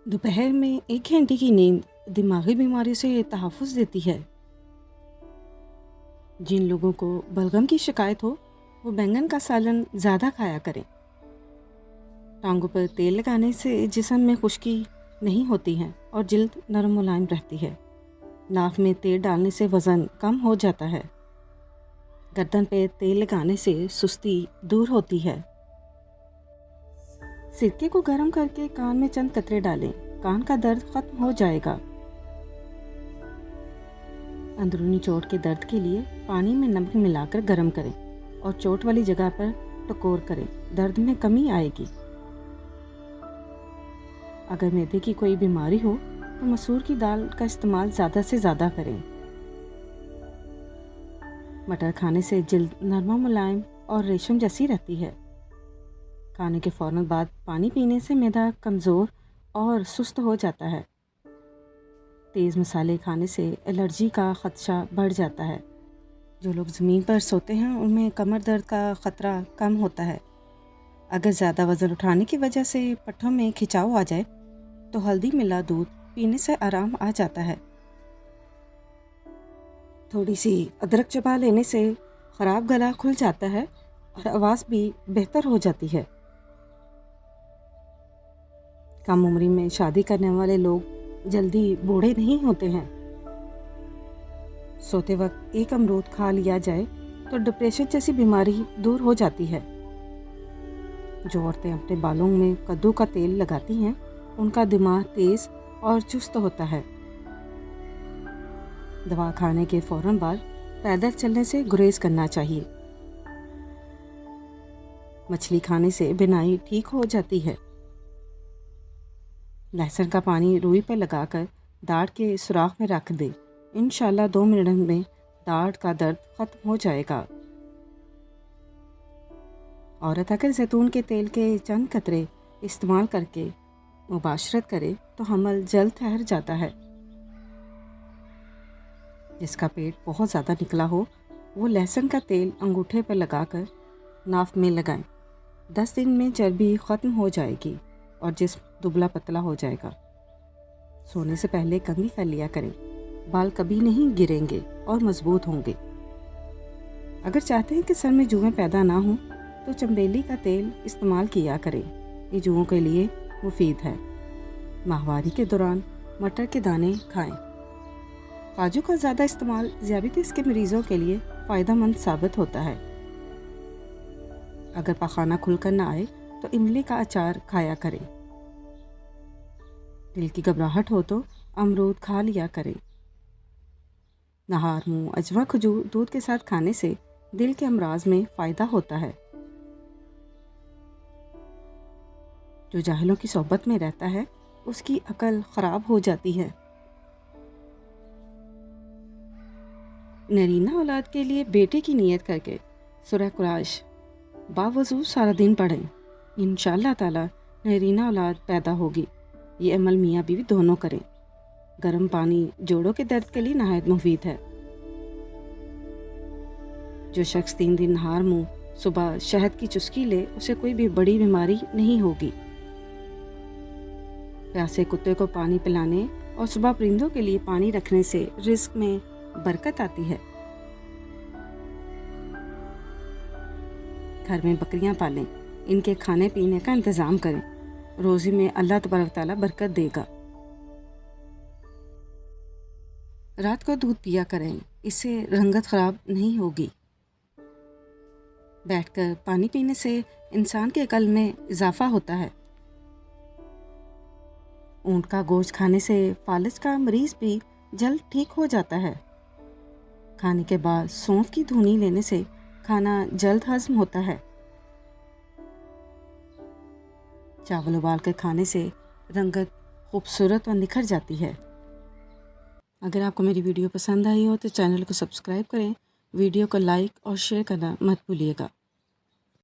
दोपहर में 1 घंटे की नींद दिमागी बीमारी से तहफ़्फ़ुज़ देती है। जिन लोगों को बलगम की शिकायत हो वो बैंगन का सालन ज़्यादा खाया करें। टांगों पर तेल लगाने से जिस्म में खुश्की नहीं होती है और जल्द नरम मुलायम रहती है। नाक में तेल डालने से वज़न कम हो जाता है। गर्दन पे तेल लगाने से सुस्ती दूर होती है। सिरके को गर्म करके कान में चंद कतरे डालें, कान का दर्द खत्म हो जाएगा। अंदरूनी चोट के दर्द के लिए पानी में नमक मिलाकर गर्म करें और चोट वाली जगह पर टकोर करें, दर्द में कमी आएगी। अगर मैदे की कोई बीमारी हो तो मसूर की दाल का इस्तेमाल ज़्यादा से ज़्यादा करें। मटर खाने से जल्द नरम मुलायम और रेशम जैसी रहती है। खाने के फ़ौरन बाद पानी पीने से मैदा कमज़ोर और सुस्त हो जाता है। तेज़ मसाले खाने से एलर्जी का ख़दशा बढ़ जाता है। जो लोग ज़मीन पर सोते हैं उनमें कमर दर्द का ख़तरा कम होता है। अगर ज़्यादा वज़न उठाने की वजह से पट्ठों में खिंचाव आ जाए तो हल्दी मिला दूध पीने से आराम आ जाता है। थोड़ी सी अदरक चबा लेने से ख़राब गला खुल जाता है और आवाज़ भी बेहतर हो जाती है। कम उम्र में शादी करने वाले लोग जल्दी बूढ़े नहीं होते हैं। सोते वक्त एक अमरूद खा लिया जाए तो डिप्रेशन जैसी बीमारी दूर हो जाती है। जो औरतें अपने बालों में कद्दू का तेल लगाती हैं उनका दिमाग तेज और चुस्त होता है। दवा खाने के फौरन बाद पैदल चलने से गुरेज करना चाहिए। मछली खाने से बिनाई ठीक हो जाती है। लहसुन का पानी रुई पर लगाकर दाढ़ के सुराख में रख दे, इंशाल्लाह 2 मिनट में दाढ़ का दर्द खत्म हो जाएगा। औरत अगर जैतून के तेल के चंद कतरे इस्तेमाल करके मुबाशरत करे तो हमल जल्द ठहर जाता है। जिसका पेट बहुत ज़्यादा निकला हो वो लहसुन का तेल अंगूठे पर लगाकर नाक में लगाएं। 10 दिन में चर्बी ख़त्म हो जाएगी और जिस्म दुबला पतला हो जाएगा। सोने से पहले कंघी कर लिया करें, बाल कभी नहीं गिरेंगे और मजबूत होंगे। अगर चाहते हैं कि सर में जुएं पैदा ना हों तो चमेली का तेल इस्तेमाल किया करें, ये जुओं के लिए मुफीद है। माहवारी के दौरान मटर के दाने खाएं। काजू का ज़्यादा इस्तेमाल ज़ियाबतीस के मरीज़ों के लिए फ़ायदेमंद साबित होता है। अगर पखाना खुलकर ना आए तो इमली का अचार खाया करें। दिल की घबराहट हो तो अमरूद खा लिया करें। नहार मुंह अजवा खजूर दूध के साथ खाने से दिल के अमराज में फ़ायदा होता है। जो जाहिलों की सोहबत में रहता है उसकी अकल ख़राब हो जाती है। नरीना औलाद के लिए बेटे की नीयत करके सूरह कुरैश बावजूद सारा दिन पढ़ें। इंशाअल्लाह ताला नरीना औलाद पैदा होगी। ये अमल मियाँ बीवी दोनों करें। गर्म पानी जोड़ों के दर्द के लिए नहायत मुफीद है। जो शख्स 3 दिन नहार मुंह सुबह शहद की चुस्की ले उसे कोई भी बड़ी बीमारी नहीं होगी। प्यासे कुत्ते को पानी पिलाने और सुबह परिंदों के लिए पानी रखने से रिस्क में बरकत आती है। घर में बकरियां पालें, इनके खाने पीने का इंतज़ाम करें, रोज़ी में अल्लाह तबारक तआला बरकत देगा। रात को दूध पिया करें, इससे रंगत ख़राब नहीं होगी। बैठकर पानी पीने से इंसान के अकल में इजाफा होता है। ऊँट का गोश्त खाने से फालिज का मरीज़ भी जल्द ठीक हो जाता है। खाने के बाद सौंफ की धुनी लेने से खाना जल्द हजम होता है। चावल उबाल कर खाने से रंगत खूबसूरत और निखर जाती है। अगर आपको मेरी वीडियो पसंद आई हो तो चैनल को सब्सक्राइब करें, वीडियो को लाइक और शेयर करना मत भूलिएगा।